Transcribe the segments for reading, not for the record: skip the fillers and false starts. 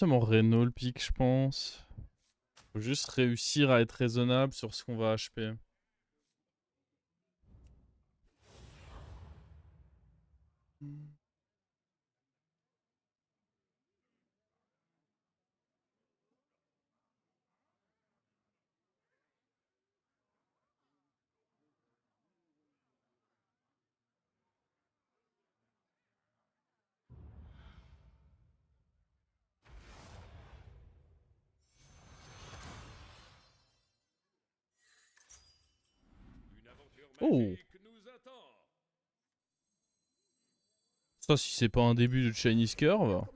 C'est mon Renault le pic, je pense. Faut juste réussir à être raisonnable sur ce qu'on va HP. Oh! Ça, si c'est pas un début de Chinese Curve.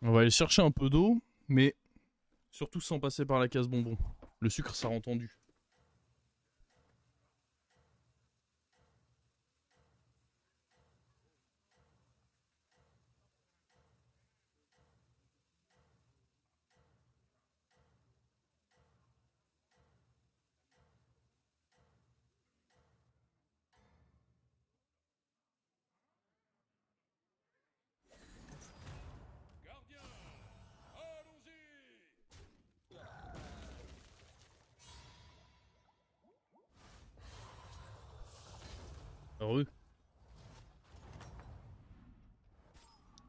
On va aller chercher un peu d'eau, mais surtout sans passer par la case bonbon. Le sucre, ça rend tendu. Heureux.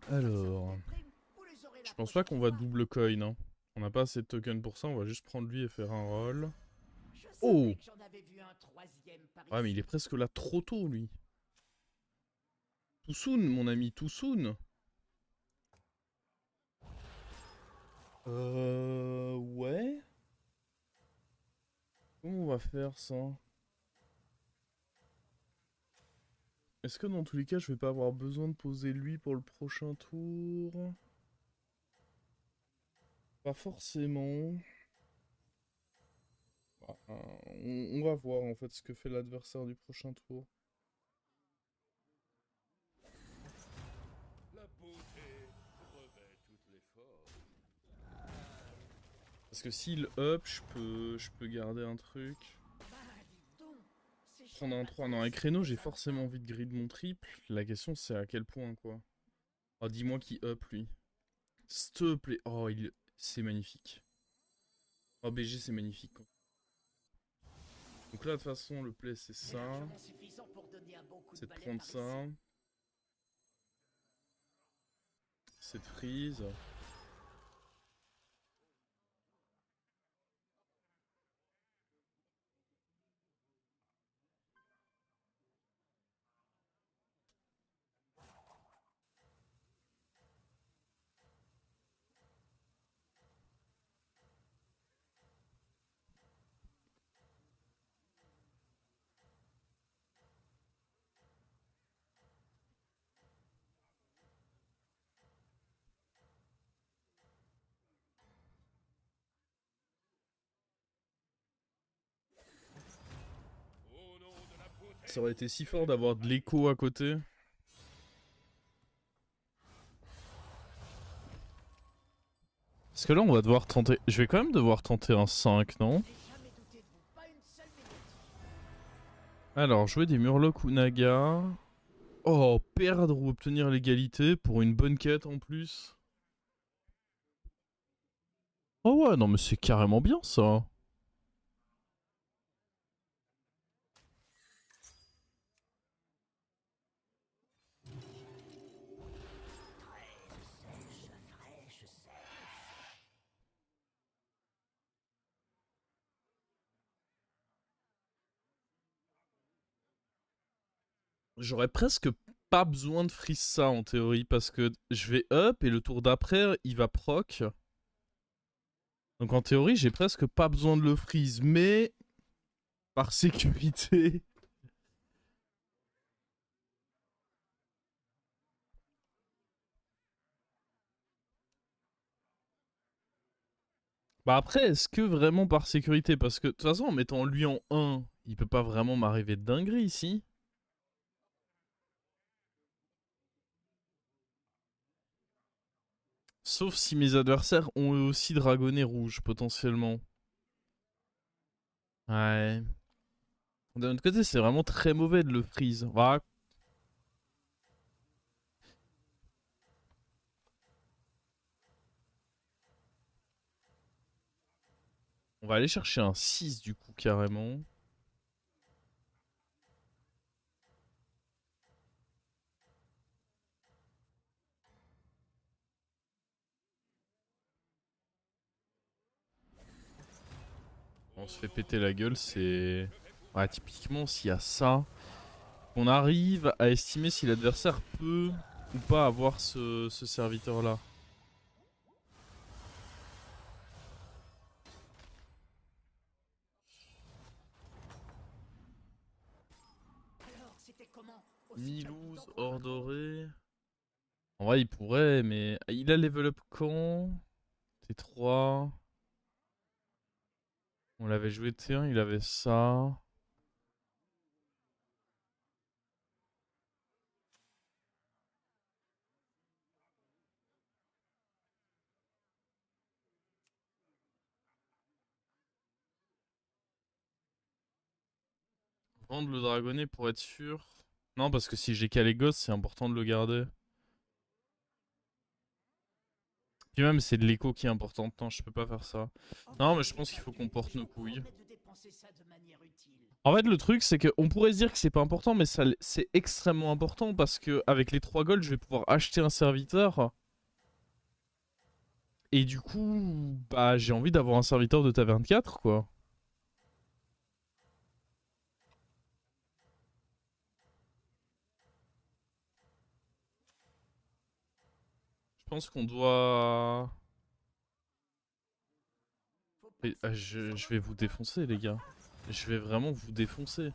Alors, je pense pas qu'on va double coin. Hein. On n'a pas assez de tokens pour ça, on va juste prendre lui et faire un roll. Oh! Ouais, mais il est presque là trop tôt, lui. Too soon, mon ami, too soon. Ouais. Comment on va faire ça? Est-ce que dans tous les cas, je vais pas avoir besoin de poser lui pour le prochain tour? Pas forcément. Bah, on va voir en fait ce que fait l'adversaire du prochain tour. Parce que s'il up, je peux garder un truc. Prendre un 3. Non, avec Reno, j'ai forcément envie de grid mon triple. La question, c'est à quel point, quoi. Oh, dis-moi qui up, lui. S'il te plaît. Oh, c'est magnifique. Oh, BG, c'est magnifique. Donc là, de toute façon, le play, c'est ça. C'est de prendre ça. C'est de freeze. Ça aurait été si fort d'avoir de l'écho à côté. Parce que là, on va devoir tenter... Je vais quand même devoir tenter un 5, non? Alors, jouer des Murlocs ou Naga. Oh, perdre ou obtenir l'égalité pour une bonne quête en plus. Oh ouais, non mais c'est carrément bien ça. J'aurais presque pas besoin de freeze ça en théorie parce que je vais up et le tour d'après il va proc. Donc en théorie j'ai presque pas besoin de le freeze mais par sécurité. Bah après est-ce que vraiment par sécurité parce que de toute façon en mettant lui en 1 il peut pas vraiment m'arriver de dinguerie ici. Sauf si mes adversaires ont eux aussi dragonné rouge potentiellement. Ouais. D'un autre côté, c'est vraiment très mauvais de le freeze. Voilà. On va aller chercher un 6 du coup carrément. On se fait péter la gueule, c'est... Ouais, typiquement s'il y a ça, on arrive à estimer si l'adversaire peut ou pas avoir ce serviteur là. Milouz, Or Doré. En vrai, il pourrait, mais il a level up quand T3. On l'avait joué T1, il avait ça. Vendre le dragonnet pour être sûr. Non, parce que si j'ai calé gosse, c'est important de le garder. Puis même, c'est de l'écho qui est important. Non, je peux pas faire ça. Non, mais je pense qu'il faut qu'on porte nos couilles. En fait, le truc, c'est qu'on pourrait se dire que c'est pas important, mais c'est extrêmement important parce que avec les 3 golds, je vais pouvoir acheter un serviteur. Et du coup, bah, j'ai envie d'avoir un serviteur de taverne 4, quoi. Je pense qu'on doit... je vais vous défoncer, les gars. Je vais vraiment vous défoncer.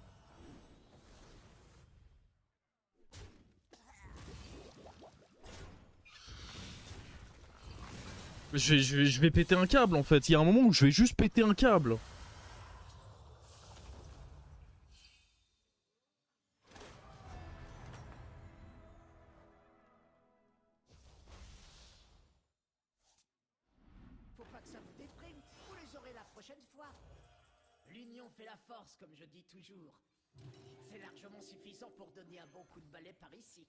Je vais péter un câble, en fait. Il y a un moment où je vais juste péter un câble. Faut pas que ça vous déprime, vous les aurez la prochaine fois. L'union fait la force, comme je dis toujours. C'est largement suffisant pour donner un bon coup de balai par ici.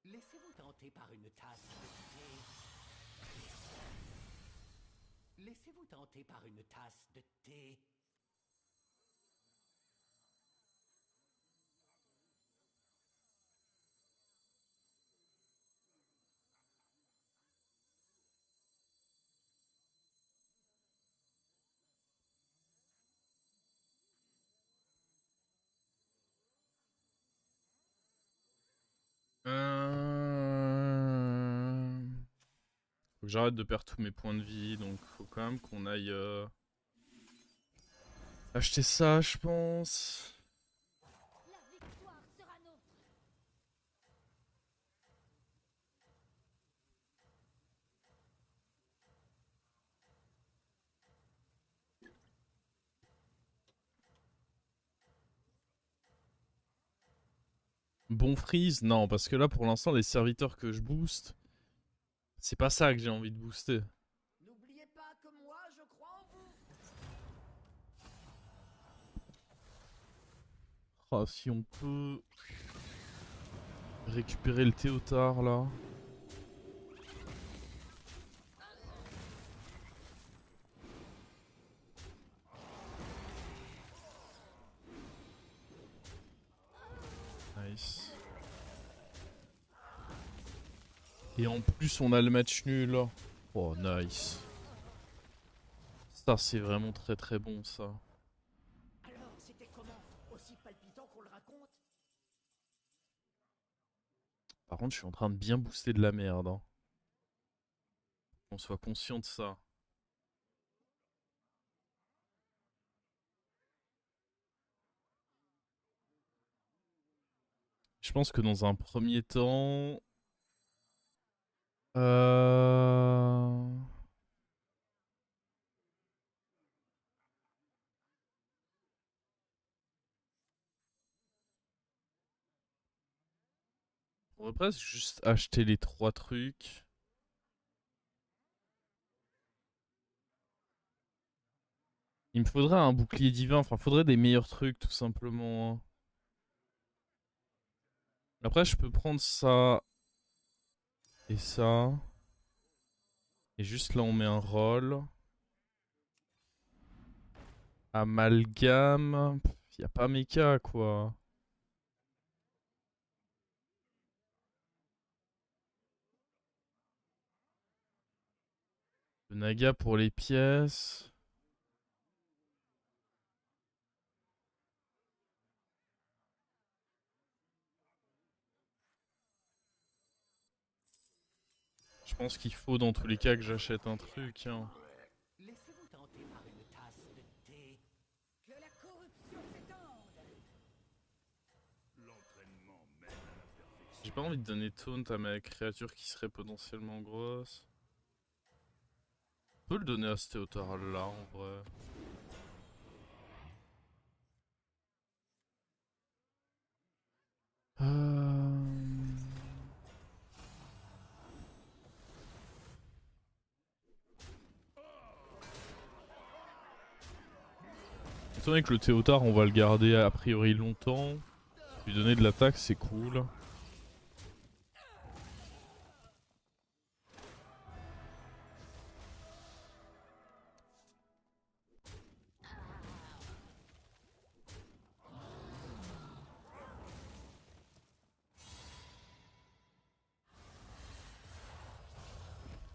Laissez-vous tenter par une tasse de thé. Laissez-vous tenter par une tasse de thé. Faut que j'arrête de perdre tous mes points de vie, donc faut quand même qu'on aille acheter ça, je pense. La victoire sera nôtre. Bon freeze? Non, parce que là, pour l'instant, les serviteurs que je booste, c'est pas ça que j'ai envie de booster. N'oubliez pas que moi, je crois en vous. Oh, si on peut récupérer le Théotard, là. Nice. Et en plus, on a le match nul. Oh, nice. Ça, c'est vraiment très très bon, ça. Alors, c'était comment? Aussi palpitant qu'on le raconte? Par contre, je suis en train de bien booster de la merde. Hein. Qu'on soit conscient de ça. Je pense que dans un premier temps... Euh... On va presque juste acheter les 3 trucs. Il me faudrait un bouclier divin, enfin, faudrait des meilleurs trucs, tout simplement. Après, je peux prendre ça et ça. Et juste là, on met un roll. Amalgame. Y a pas méca, quoi. Le naga pour les pièces. Je pense qu'il faut dans tous les cas que j'achète un truc. Hein. Laissez-vous tenter par une tasse de thé. Que la corruption s'étende. L'entraînement mène à la perfection. J'ai pas envie de donner taunt à ma créature qui serait potentiellement grosse. On peut le donner à cette hauteur là en vrai. Étant donné que le Théotard on va le garder a priori longtemps, lui donner de l'attaque c'est cool.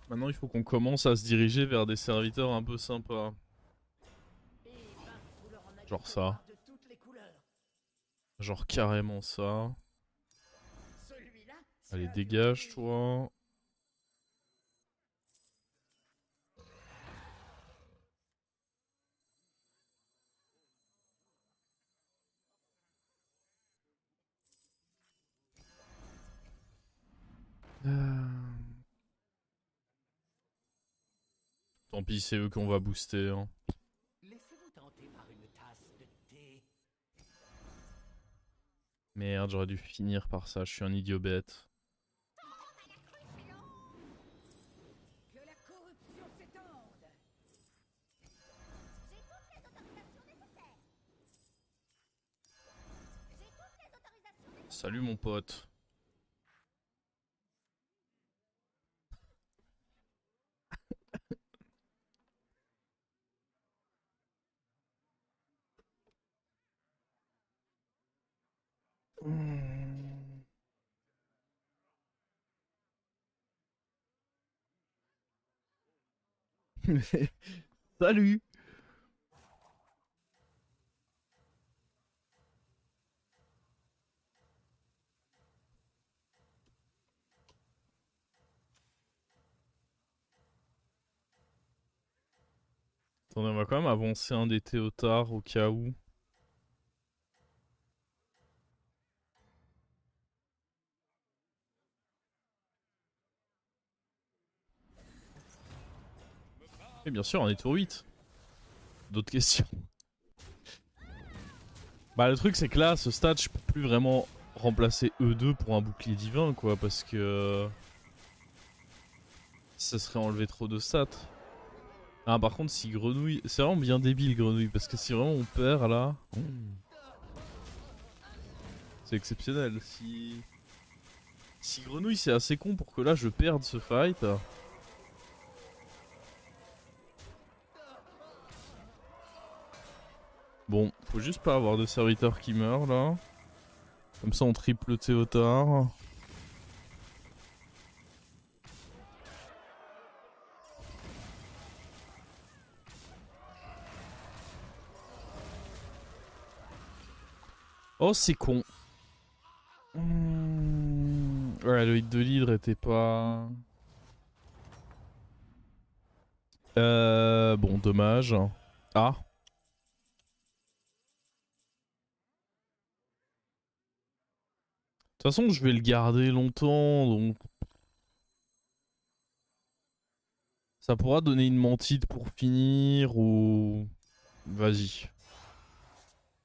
Maintenant il faut qu'on commence à se diriger vers des serviteurs un peu sympas. Genre ça. Genre carrément ça. Allez dégage toi. Tant pis c'est eux qu'on va booster. Hein. Laissez-vous tenter par une tasse de thé. Merde j'aurais dû finir par ça, je suis un idiot bête. Que la corruption s'étende. J'ai toutes les autorisations nécessaires. J'ai toutes les autorisations nécessaires. Salut mon pote. Salut. Attendez, on va quand même avancer un des Théotards au cas où. Et bien sûr, on est tour 8. D'autres questions? Bah le truc c'est que là, à ce stade, je peux plus vraiment remplacer E2 pour un bouclier divin quoi, parce que... ça serait enlever trop de stats. Ah par contre si Grenouille... C'est vraiment bien débile Grenouille, parce que si vraiment on perd là... C'est exceptionnel. Si Grenouille c'est assez con pour que là je perde ce fight... Bon, faut juste pas avoir de serviteur qui meurt là. Comme ça on triple Théotard. Oh c'est con. Ouais le hit de l'hydre était pas... Bon dommage. Ah. De toute façon je vais le garder longtemps donc... Ça pourra donner une mentide pour finir ou... Vas-y.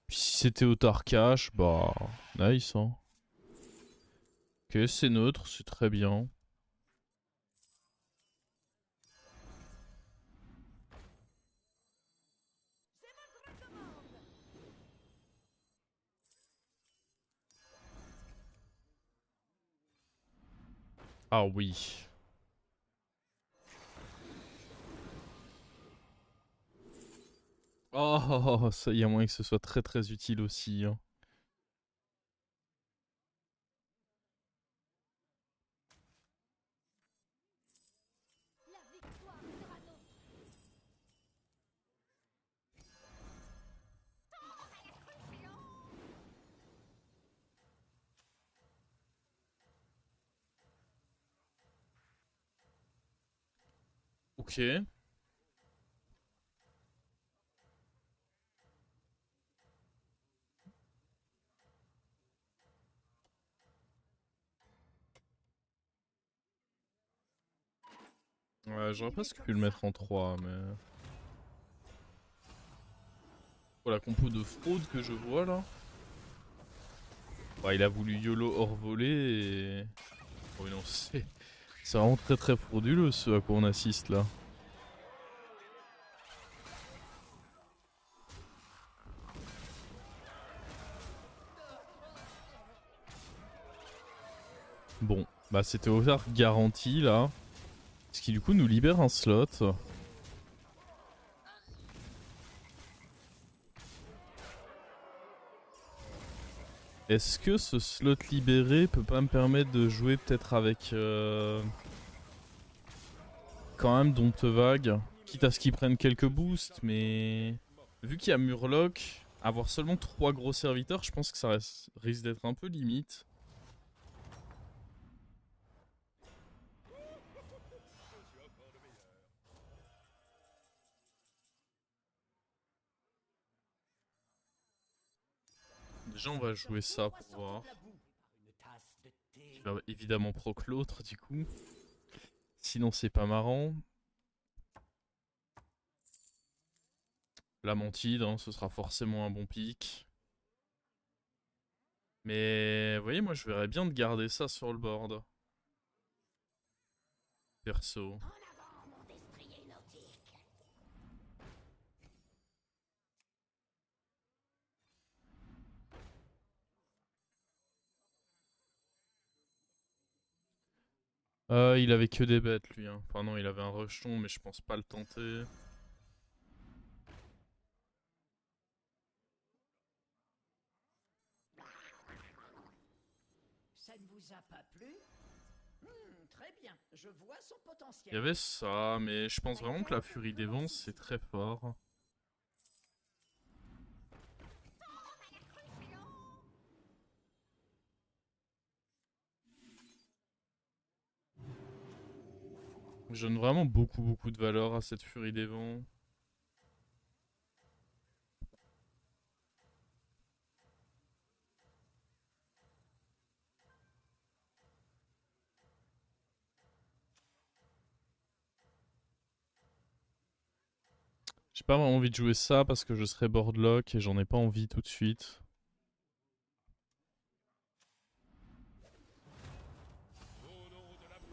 Puis si c'était au Tarkash, bah... Nice hein. Ok c'est neutre, c'est très bien. Ah oui. Oh, ça y a moyen que ce soit très très utile aussi, hein. La victoire sera nôtre. Ok. Ouais, j'aurais presque pu le mettre en 3, mais... Oh, la compo de fraude que je vois là. Ouais, il a voulu YOLO hors volée et... Oh non, c'est vraiment très très frauduleux ce à quoi on assiste là. Bon, bah c'était offert garanti là. Ce qui du coup nous libère un slot. Est-ce que ce slot libéré peut pas me permettre de jouer peut-être avec quand même Dompte Vague, quitte à ce qu'ils prennent quelques boosts, mais vu qu'il y a Murloc, avoir seulement 3 gros serviteurs, je pense que ça risque d'être un peu limite. Déjà on va jouer ça pour voir. Il va évidemment proc l'autre du coup. Sinon c'est pas marrant. La Mantide, hein, ce sera forcément un bon pic. Mais vous voyez, moi je verrais bien de garder ça sur le board. Perso. En avant, mon destrier nautique. Il avait que des bêtes lui. Hein. Enfin non, il avait un rejeton, mais je pense pas le tenter. Ça ne vous a pas plu? Très bien, je vois son Il potentiel. y avait ça, mais je pense vraiment que la Furie des Vents c'est très fort. Je donne vraiment beaucoup de valeur à cette Furie des Vents. J'ai pas vraiment envie de jouer ça parce que je serais boardlock et j'en ai pas envie tout de suite.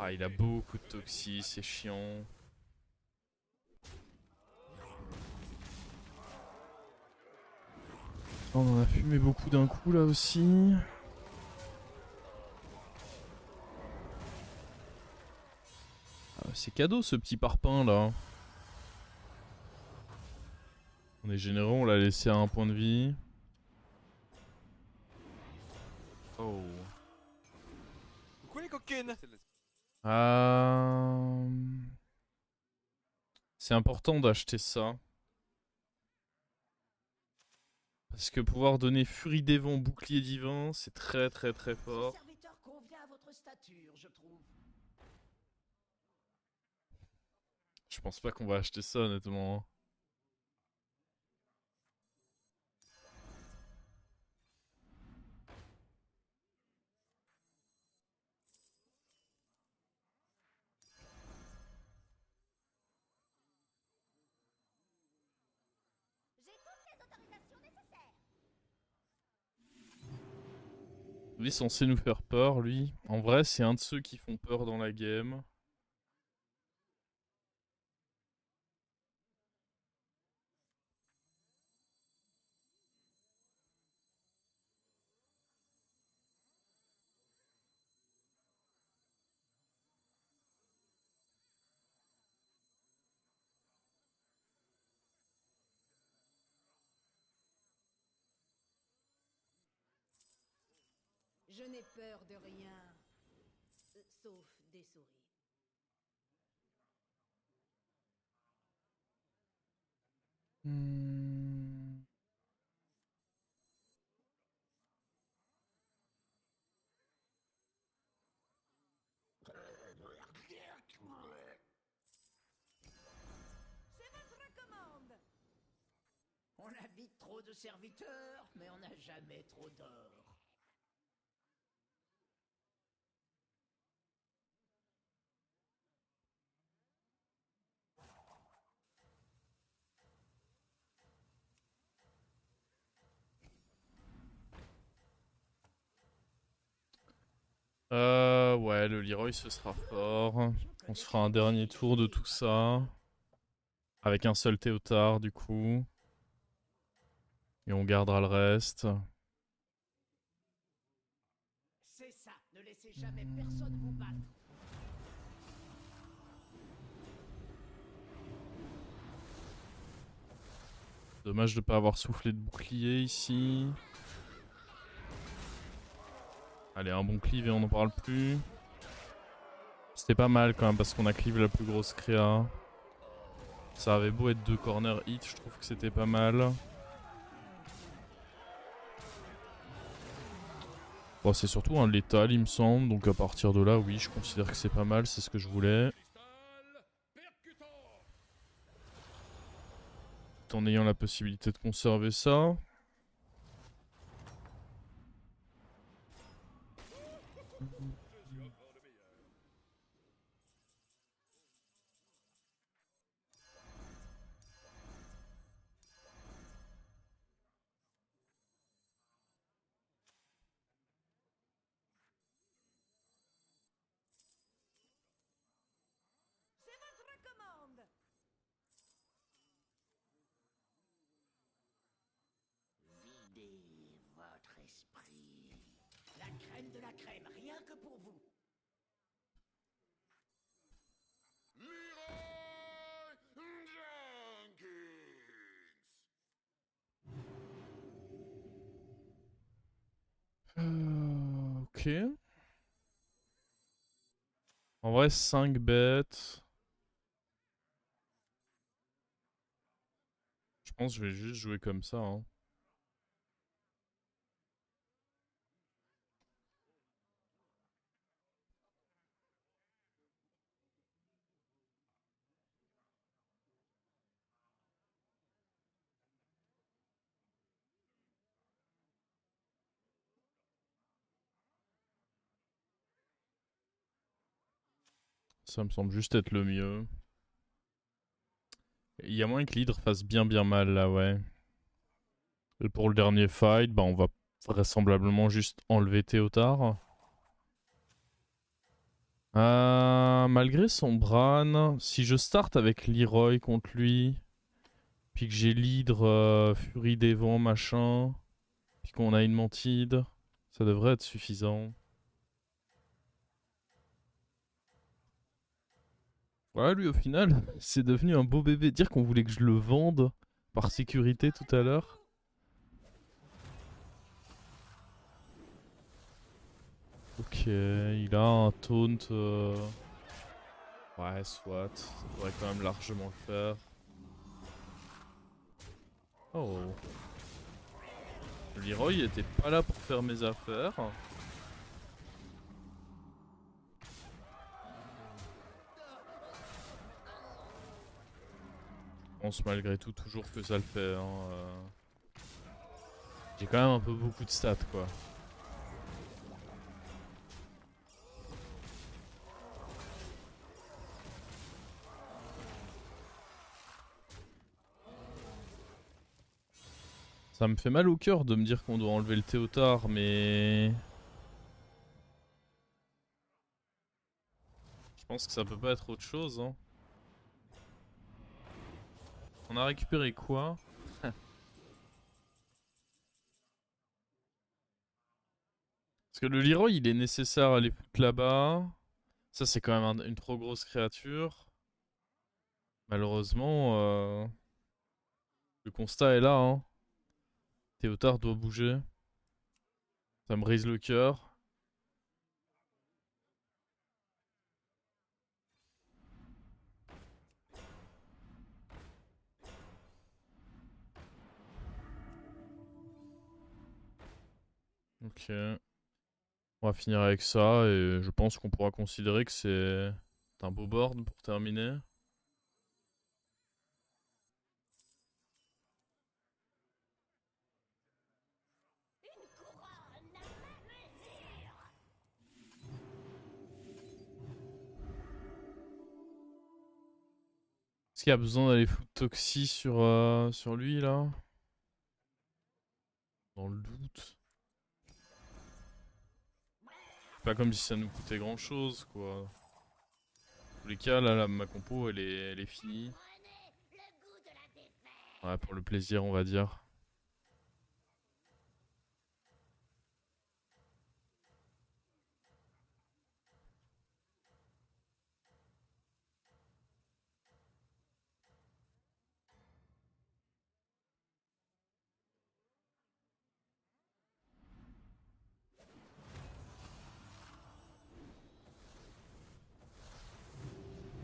Ah, il a beaucoup de toxis, c'est chiant. On en a fumé beaucoup d'un coup là aussi. Ah, c'est cadeau ce petit parpaing là. On est généreux, on l'a laissé à un point de vie. Oh. Coucou les coquines. Euh... C'est important d'acheter ça. Parce que pouvoir donner Furie des Vents, Bouclier Divin, c'est très Ce fort. serviteur convient à votre stature, je trouve. Je pense pas qu'on va acheter ça honnêtement. J'ai toutes les autorisations nécessaires. Il est censé nous faire peur lui. En vrai c'est un de ceux qui font peur dans la game. Je n'ai peur de rien. Sauf des souris. Hmm. C'est votre commande. On a vite trop de serviteurs, mais on n'a jamais trop d'or. Ouais, le Leroy ce sera fort. On se fera un dernier tour de tout ça. Avec un seul Théotard du coup. Et on gardera le reste. C'est ça, ne laissez jamais personne vous battre. Dommage de pas avoir soufflé de bouclier ici. Allez, un bon cleave et on n'en parle plus. C'était pas mal quand même parce qu'on a cleave la plus grosse créa. Ça avait beau être 2 corner hit, je trouve que c'était pas mal. Bon, c'est surtout un létal il me semble, donc à partir de là, oui, je considère que c'est pas mal, c'est ce que je voulais. Tout en ayant la possibilité de conserver ça. C'est votre commande. Videz votre esprit. La crème de la crème, rien que pour vous. Ok. En vrai, 5 bêtes. Je pense que je vais juste jouer comme ça. Hein. Ça me semble juste être le mieux. Il y a moyen que l'hydre fasse bien mal là, ouais. Et pour le dernier fight, bah on va vraisemblablement juste enlever Théotard. Malgré son Bran, si je start avec Leroy contre lui, puis que j'ai l'hydre, Furie des Vents, machin, puis qu'on a une Mantide, ça devrait être suffisant. Ouais, lui au final, c'est devenu un beau bébé. Dire qu'on voulait que je le vende par sécurité tout à l'heure. Ok, il a un taunt. Ouais, soit. Ça pourrait quand même largement le faire. Oh. Leroy était pas là pour faire mes affaires. Je pense malgré tout toujours que ça le fait. Hein, J'ai quand même un peu beaucoup de stats quoi. Ça me fait mal au cœur de me dire qu'on doit enlever le Théotard, mais... Je pense que ça peut pas être autre chose. Hein. On a récupéré quoi? Parce que le Leroy, il est nécessaire à aller foutre là-bas. Ça, c'est quand même une trop grosse créature. Malheureusement, le constat est là. Hein. Théotard doit bouger. Ça me brise le cœur. Ok. On va finir avec ça et je pense qu'on pourra considérer que c'est un beau board pour terminer. Est-ce qu'il y a besoin d'aller foutre Toxi sur lui là? Dans le doute. Pas comme si ça nous coûtait grand chose quoi. Dans tous les cas là, ma compo elle est finie. Ouais, pour le plaisir on va dire.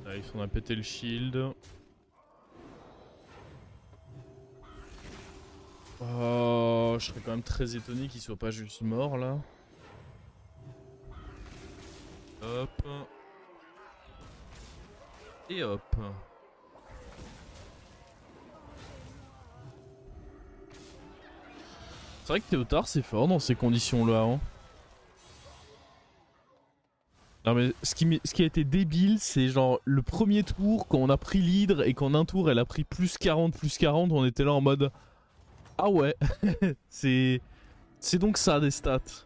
Nice, on a pété le shield. Oh, je serais quand même très étonné qu'il soit pas juste mort là. Hop. Et hop. C'est vrai que Théotard c'est fort dans ces conditions là. Hein. Non mais ce qui a été débile, c'est genre le premier tour, quand on a pris l'hydre et qu'en un tour elle a pris plus 40, on était là en mode... Ah ouais, c'est donc ça des stats.